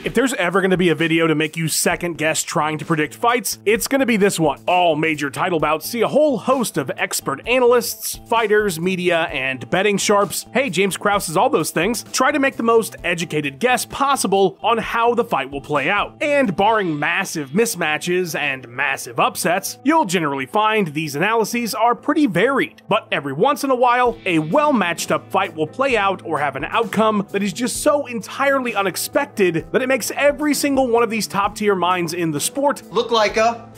If there's ever going to be a video to make you second guess trying to predict fights, it's going to be this one. All major title bouts see a whole host of expert analysts, fighters, media, and betting sharps. Hey, James Krause is all those things. Try to make the most educated guess possible on how the fight will play out. And barring massive mismatches and massive upsets, you'll generally find these analyses are pretty varied. But every once in a while, a well-matched up fight will play out or have an outcome that is just so entirely unexpected that it makes every single one of these top-tier minds in the sport look like a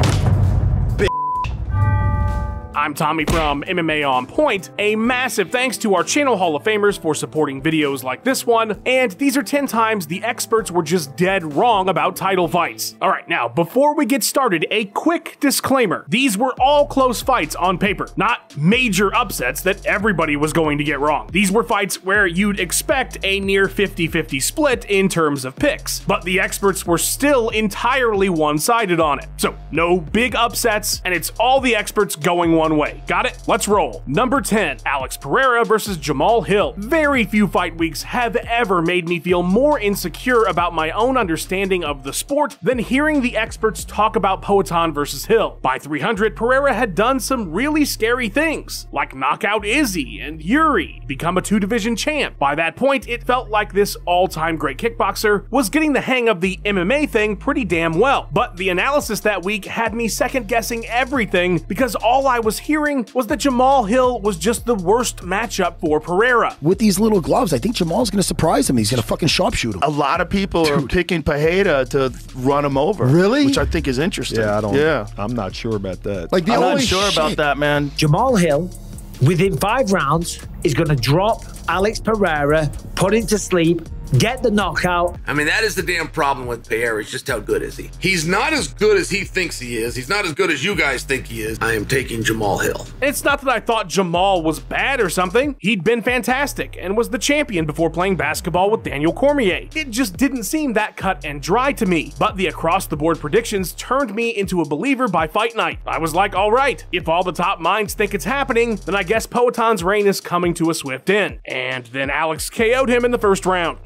I'm Tommy from MMA On Point. A massive thanks to our channel Hall of Famers for supporting videos like this one, and these are 10 times the experts were just dead wrong about title fights. Alright, now, before we get started, a quick disclaimer. These were all close fights on paper, not major upsets that everybody was going to get wrong. These were fights where you'd expect a near 50-50 split in terms of picks, but the experts were still entirely one-sided on it. So, no big upsets, and it's all the experts going one way. Got it? Let's roll. Number 10, Alex Pereira versus Jamal Hill. Very few fight weeks have ever made me feel more insecure about my own understanding of the sport than hearing the experts talk about Poatan versus Hill. By 300, Pereira had done some really scary things, like knock out Izzy and Yuri, become a 2-division champ. By that point, it felt like this all-time great kickboxer was getting the hang of the MMA thing pretty damn well. But the analysis that week had me second-guessing everything because all I was hearing was that Jamal Hill was just the worst matchup for Pereira. With these little gloves, I think Jamal's going to surprise him. He's going to fucking sharpshoot him. A lot of people are picking Pereira to run him over. Really? Which I think is interesting. I'm not sure about that. Like, I'm not sure about that, man. Jamal Hill, within 5 rounds, is going to drop Alex Pereira, put him to sleep, get the knockout. I mean, that is the damn problem with Pereira, is just how good is he? He's not as good as he thinks he is. He's not as good as you guys think he is. I am taking Jamal Hill. It's not that I thought Jamal was bad or something. He'd been fantastic and was the champion before playing basketball with Daniel Cormier. It just didn't seem that cut and dry to me. But the across-the-board predictions turned me into a believer by fight night. I was like, all right, if all the top minds think it's happening, then I guess Poatan's reign is coming to a swift end. And then Alex KO'd him in the first round.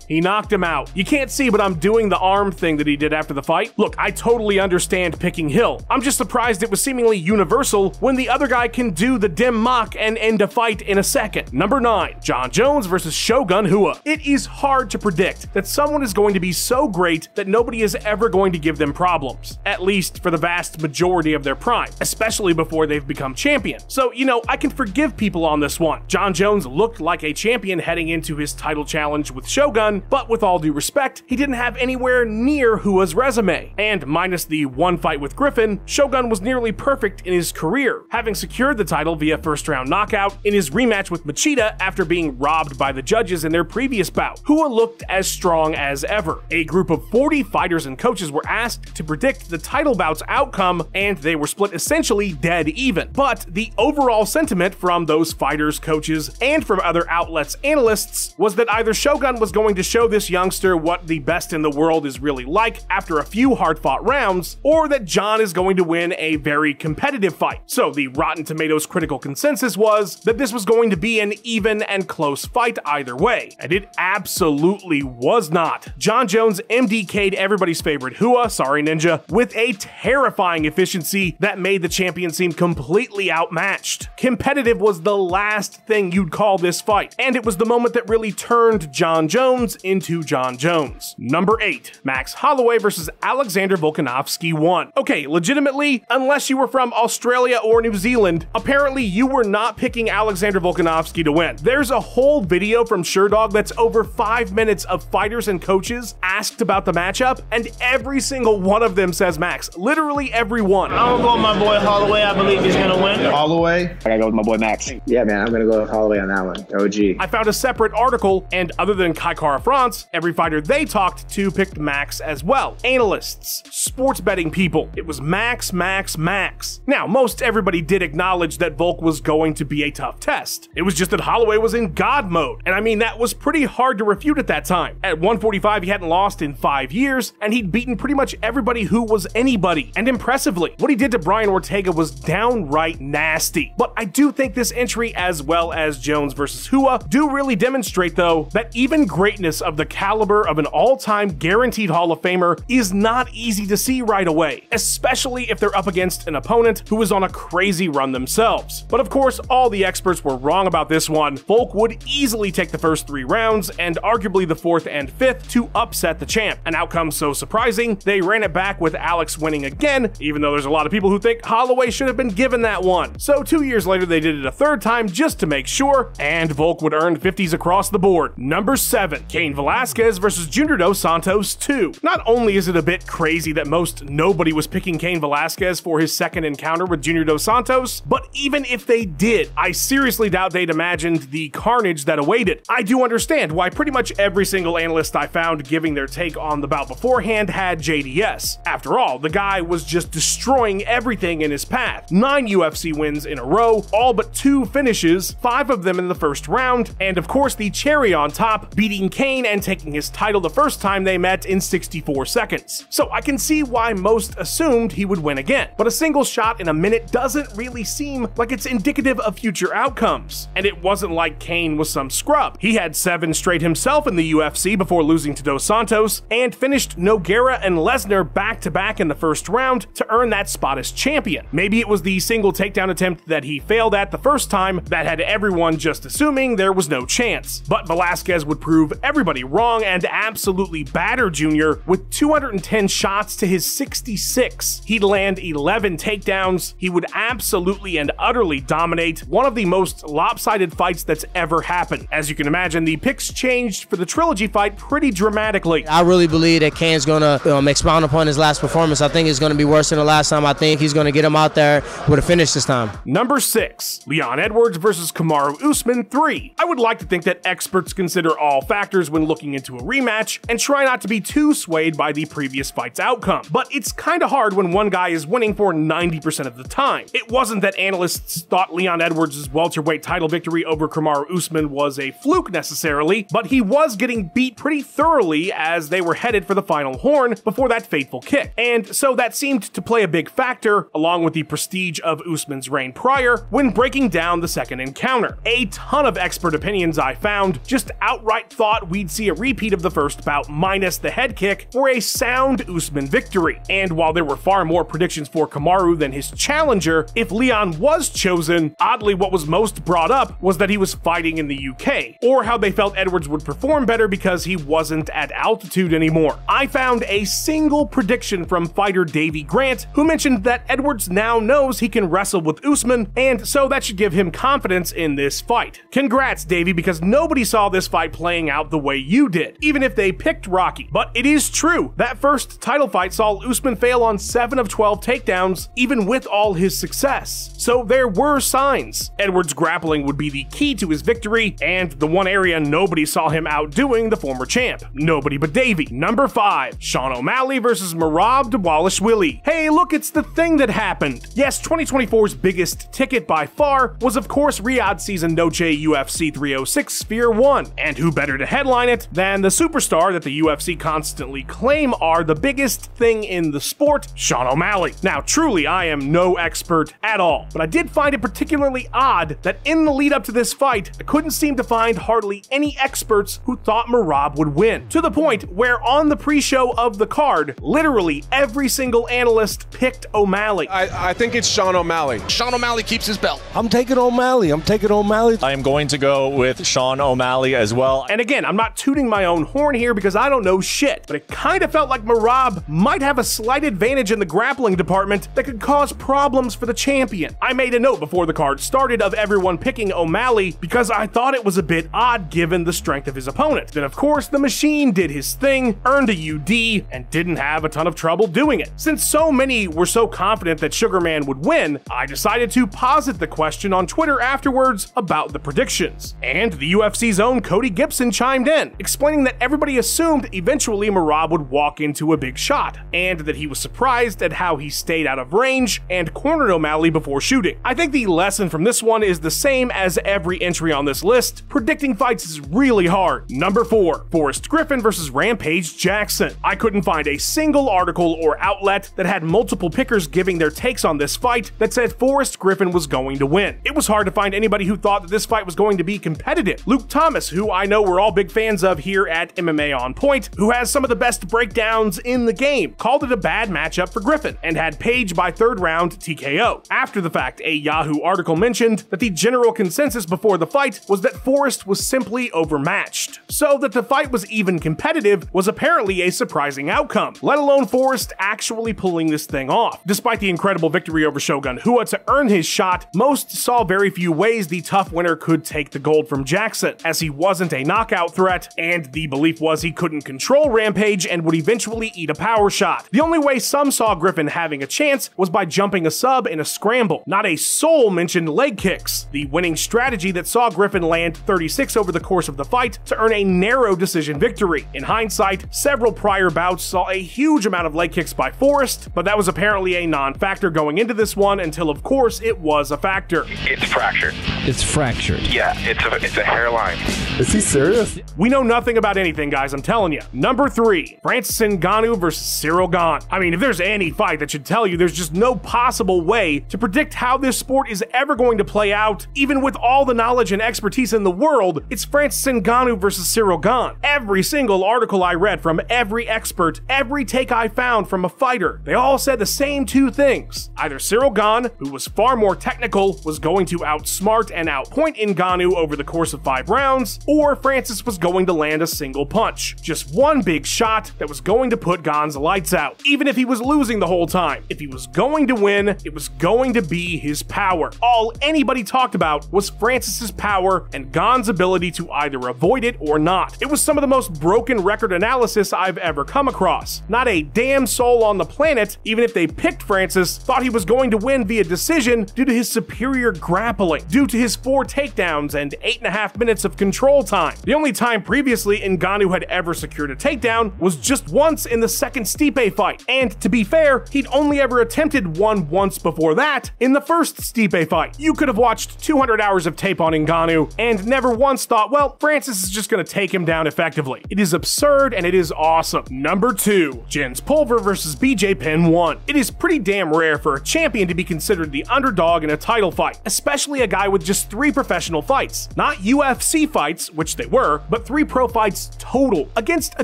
He knocked him out. You can't see, but I'm doing the arm thing that he did after the fight. Look, I totally understand picking Hill. I'm just surprised it was seemingly universal when the other guy can do the dim mock and end a fight in a second. Number 9, Jon Jones versus Shogun Rua. It is hard to predict that someone is going to be so great that nobody is ever going to give them problems, at least for the vast majority of their prime, especially before they've become champion. So, you know, I can forgive people on this one. Jon Jones looked like a champion heading into his title challenge with Shogun, but with all due respect, he didn't have anywhere near Rua's resume. And minus the one fight with Griffin, Shogun was nearly perfect in his career, having secured the title via first-round knockout in his rematch with Machida after being robbed by the judges in their previous bout. Rua looked as strong as ever. A group of 40 fighters and coaches were asked to predict the title bout's outcome, and they were split essentially dead even. But the overall sentiment from those fighters, coaches, and from other outlets' analysts was that either Shogun was going to show this youngster what the best in the world is really like after a few hard-fought rounds, or that Jon is going to win a very competitive fight. So the Rotten Tomatoes critical consensus was that this was going to be an even and close fight either way, and it absolutely was not. Jon Jones MDK'd everybody's favorite Rua, sorry Ninja, with a terrifying efficiency that made the champion seem completely outmatched. Competitive was the last thing you'd call this fight, and it was the moment that really turned Jon Jones into Jon Jones. Number 8, Max Holloway versus Alexander Volkanovski 1. Okay, legitimately, unless you were from Australia or New Zealand, apparently you were not picking Alexander Volkanovski to win. There's a whole video from SureDog that's over 5 minutes of fighters and coaches asked about the matchup, and every single one of them says Max. Literally every one. I'm gonna go with my boy Holloway. I believe he's gonna win. Holloway? I gotta go with my boy Max. Yeah, man, I'm gonna go with Holloway on that one. OG. I found a separate article, and other than Kai Kara France, every fighter they talked to picked Max as well. Analysts, sports betting people, it was Max, Max, Max. Now, most everybody did acknowledge that Volk was going to be a tough test. It was just that Holloway was in God mode, and I mean, that was pretty hard to refute at that time. At 145, he hadn't lost in 5 years, and he'd beaten pretty much everybody who was anybody, and impressively. What he did to Brian Ortega was downright nasty. But I do think this entry, as well as Jones versus Rua, do really demonstrate, though, that even greatness of the caliber of an all-time guaranteed Hall of Famer is not easy to see right away, especially if they're up against an opponent who is on a crazy run themselves. But of course, all the experts were wrong about this one. Volk would easily take the first 3 rounds and arguably the 4th and 5th to upset the champ. An outcome so surprising, they ran it back with Alex winning again, even though there's a lot of people who think Holloway should have been given that one. So 2 years later, they did it a 3rd time just to make sure, and Volk would earn 50s across the board. Number 7, Cain Velasquez versus Junior Dos Santos 2. Not only is it a bit crazy that most nobody was picking Cain Velasquez for his second encounter with Junior Dos Santos, but even if they did, I seriously doubt they'd imagined the carnage that awaited. I do understand why pretty much every single analyst I found giving their take on the bout beforehand had JDS. After all, the guy was just destroying everything in his path. 9 UFC wins in a row, all but 2 finishes, 5 of them in the first round, and of course the cherry on top, beating Cain and taking his title the first time they met in 64 seconds. So I can see why most assumed he would win again, but a single shot in a minute doesn't really seem like it's indicative of future outcomes. And it wasn't like Cain was some scrub. He had 7 straight himself in the UFC before losing to Dos Santos, and finished Nogueira and Lesnar back-to-back in the first round to earn that spot as champion. Maybe it was the single takedown attempt that he failed at the first time that had everyone just assuming there was no chance. But Velasquez would prove everybody wrong and absolutely batter Junior with 210 shots to his 66. He'd land 11 takedowns. He would absolutely and utterly dominate one of the most lopsided fights that's ever happened. As you can imagine, the picks changed for the trilogy fight pretty dramatically. I really believe that Cain's gonna expound upon his last performance. I think it's gonna be worse than the last time. I think he's gonna get him out there with a finish this time. Number 6, Leon Edwards versus Kamaru Usman 3. I would like to think that experts consider all factors when looking into a rematch and try not to be too swayed by the previous fight's outcome. But it's kinda hard when one guy is winning for 90% of the time. It wasn't that analysts thought Leon Edwards' welterweight title victory over Kamaru Usman was a fluke necessarily, but he was getting beat pretty thoroughly as they were headed for the final horn before that fateful kick. And so that seemed to play a big factor, along with the prestige of Usman's reign prior, when breaking down the second encounter. A ton of expert opinions I found just outright thought we'd see a repeat of the first bout minus the head kick for a sound Usman victory. And while there were far more predictions for Kamaru than his challenger, if Leon was chosen, oddly what was most brought up was that he was fighting in the UK, or how they felt Edwards would perform better because he wasn't at altitude anymore. I found a single prediction from fighter Davey Grant, who mentioned that Edwards now knows he can wrestle with Usman, and so that should give him confidence in this fight. Congrats, Davey, because nobody saw this fight playing out the way you did, even if they picked Rocky. But it is true, that first title fight saw Usman fail on 7 of 12 takedowns, even with all his success. So there were signs. Edwards' grappling would be the key to his victory, and the one area nobody saw him outdoing the former champ. Nobody but Davey. Number 5, Sean O'Malley versus Merab Dvalishvili. Hey, look, it's the thing that happened. Yes, 2024's biggest ticket by far was of course Riyadh Season Noche UFC 306 Sphere 1, and who better to headline it than the superstar that the UFC constantly claim are the biggest thing in the sport, Sean O'Malley. Now, truly, I am no expert at all, but I did find it particularly odd that in the lead up to this fight, I couldn't seem to find hardly any experts who thought Merab would win, to the point where on the pre-show of the card, literally every single analyst picked O'Malley. I think it's Sean O'Malley. Sean O'Malley keeps his belt. I'm taking O'Malley. I am going to go with Sean O'Malley as well. And again, I'm not tooting my own horn here because I don't know shit, but it kind of felt like Merab might have a slight advantage in the grappling department that could cause problems for the champion. I made a note before the card started of everyone picking O'Malley because I thought it was a bit odd given the strength of his opponent. Then of course the machine did his thing, earned a UD, and didn't have a ton of trouble doing it. Since so many were so confident that Sugarman would win, I decided to posit the question on Twitter afterwards about the predictions. And the UFC's own Cody Gibson chimed in, explaining that everybody assumed eventually Merab would walk into a big shot, and that he was surprised at how he stayed out of range and cornered O'Malley before shooting. I think the lesson from this one is the same as every entry on this list. Predicting fights is really hard. Number 4, Forrest Griffin versus Rampage Jackson. I couldn't find a single article or outlet that had multiple pickers giving their takes on this fight that said Forrest Griffin was going to win. It was hard to find anybody who thought that this fight was going to be competitive. Luke Thomas, who I know we're all all big fans of here at MMA On Point, who has some of the best breakdowns in the game, called it a bad matchup for Griffin and had Page by third round TKO. After the fact, a Yahoo article mentioned that the general consensus before the fight was that Forrest was simply overmatched. So that the fight was even competitive was apparently a surprising outcome, let alone Forrest actually pulling this thing off. Despite the incredible victory over Shogun Rua to earn his shot, most saw very few ways the tough winner could take the gold from Jackson, as he wasn't a knockout threat, and the belief was he couldn't control Rampage and would eventually eat a power shot. The only way some saw Griffin having a chance was by jumping a sub in a scramble. Not a soul mentioned leg kicks, the winning strategy that saw Griffin land 36 over the course of the fight to earn a narrow decision victory. In hindsight, several prior bouts saw a huge amount of leg kicks by Forrest, but that was apparently a non-factor going into this one until, of course, it was a factor. It's fractured. It's fractured. Yeah, it's a hairline. Is he serious? We know nothing about anything, guys, I'm telling you. Number 3, Francis Ngannou versus Cyril Gane. I mean, if there's any fight that should tell you there's just no possible way to predict how this sport is ever going to play out, even with all the knowledge and expertise in the world, it's Francis Ngannou versus Cyril Gane. Every single article I read from every expert, every take I found from a fighter, they all said the same two things. Either Cyril Gane, who was far more technical, was going to outsmart and outpoint Ngannou over the course of 5 rounds, or Francis was going to land a single punch. Just one big shot that was going to put Gane's lights out, even if he was losing the whole time. If he was going to win, it was going to be his power. All anybody talked about was Francis's power and Gane's ability to either avoid it or not. It was some of the most broken record analysis I've ever come across. Not a damn soul on the planet, even if they picked Francis, thought he was going to win via decision due to his superior grappling, due to his 4 takedowns and 8.5 minutes of control time. The only time previously Ngannou had ever secured a takedown was just once in the second Stipe fight, and to be fair, he'd only ever attempted one once before that in the first Stipe fight. You could have watched 200 hours of tape on Ngannou and never once thought, well, Francis is just going to take him down effectively. It is absurd and it is awesome. Number 2, Jens Pulver versus BJ Penn 1. It is pretty damn rare for a champion to be considered the underdog in a title fight, especially a guy with just 3 professional fights. Not UFC fights, which they were, but 3 pro fights total against a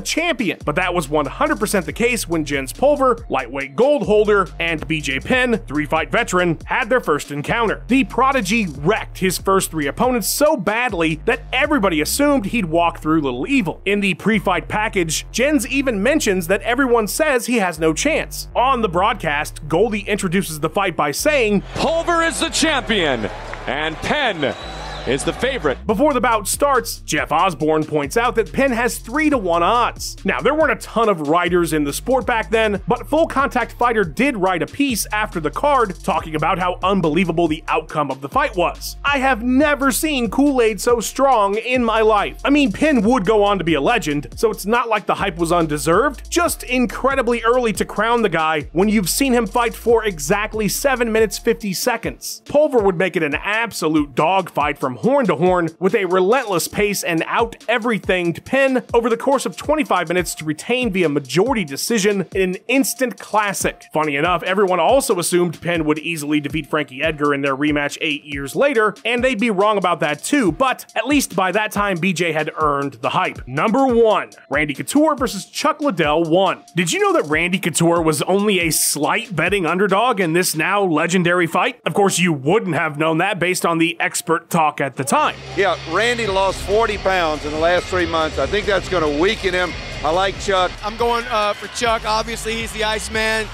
champion. But that was 100% the case when Jens Pulver, lightweight gold holder, and BJ Penn, 3-fight veteran, had their first encounter. The prodigy wrecked his first 3 opponents so badly that everybody assumed he'd walk through Little Evil. In the pre-fight package, Jens even mentions that everyone says he has no chance. On the broadcast, Goldie introduces the fight by saying, "Pulver is the champion, and Penn is the favorite." Before the bout starts, Jeff Osborne points out that Penn has 3-1 odds. Now, there weren't a ton of writers in the sport back then, but Full Contact Fighter did write a piece after the card talking about how unbelievable the outcome of the fight was. I have never seen Kool-Aid so strong in my life. I mean, Penn would go on to be a legend, so it's not like the hype was undeserved, just incredibly early to crown the guy when you've seen him fight for exactly 7 minutes 50 seconds. Pulver would make it an absolute dogfight from horn to horn with a relentless pace and out everythinged Penn over the course of 25 minutes to retain via majority decision in an instant classic. Funny enough, everyone also assumed Penn would easily defeat Frankie Edgar in their rematch 8 years later, and they'd be wrong about that too, but at least by that time BJ had earned the hype. Number 1, Randy Couture versus Chuck Liddell 1. Did you know that Randy Couture was only a slight betting underdog in this now legendary fight? Of course, you wouldn't have known that based on the expert talk at the time. Yeah, Randy lost 40 pounds in the last 3 months. I think that's going to weaken him. I like Chuck. I'm going for Chuck. Obviously, he's the Iceman.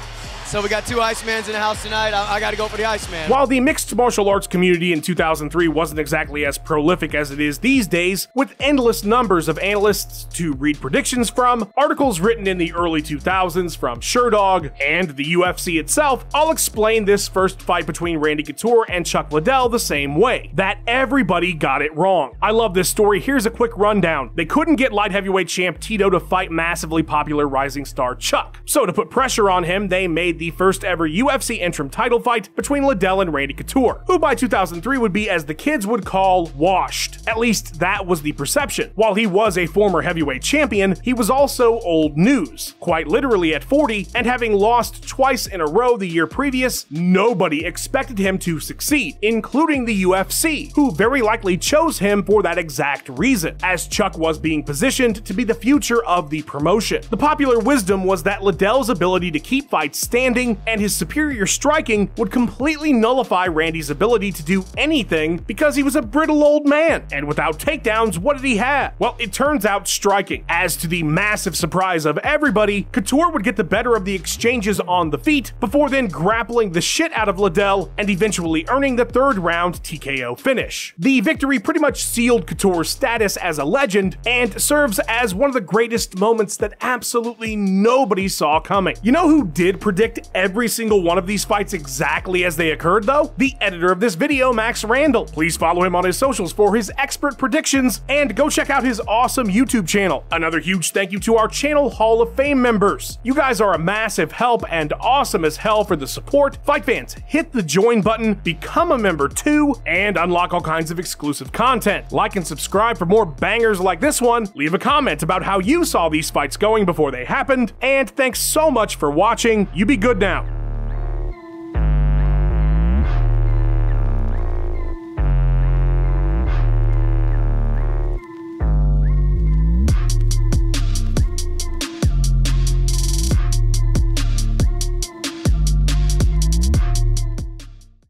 So we got 2 Icemans in the house tonight. I got to go for the Iceman. While the mixed martial arts community in 2003 wasn't exactly as prolific as it is these days, with endless numbers of analysts to read predictions from, articles written in the early 2000s from Sherdog and the UFC itself, I'll explain this first fight between Randy Couture and Chuck Liddell the same way, that everybody got it wrong. I love this story. Here's a quick rundown. They couldn't get light heavyweight champ Tito to fight massively popular rising star Chuck. So to put pressure on him, they made the first ever UFC interim title fight between Liddell and Randy Couture, who by 2003 would be, as the kids would call, washed. At least that was the perception. While he was a former heavyweight champion, he was also old news. Quite literally at 40, and having lost twice in a row the year previous, nobody expected him to succeed, including the UFC, who very likely chose him for that exact reason, as Chuck was being positioned to be the future of the promotion. The popular wisdom was that Liddell's ability to keep fights standing and his superior striking would completely nullify Randy's ability to do anything because he was a brittle old man, and without takedowns, what did he have? Well, it turns out striking. As to the massive surprise of everybody, Couture would get the better of the exchanges on the feet before then grappling the shit out of Liddell and eventually earning the third round TKO finish. The victory pretty much sealed Couture's status as a legend and serves as one of the greatest moments that absolutely nobody saw coming. You know who did predict every single one of these fights exactly as they occurred though? The editor of this video, Max Randall. Please follow him on his socials for his expert predictions and go check out his awesome YouTube channel. Another huge thank you to our channel Hall of Fame members. You guys are a massive help and awesome as hell for the support. Fight fans, hit the join button, become a member too, and unlock all kinds of exclusive content. Like and subscribe for more bangers like this one. Leave a comment about how you saw these fights going before they happened, and thanks so much for watching. You be good now.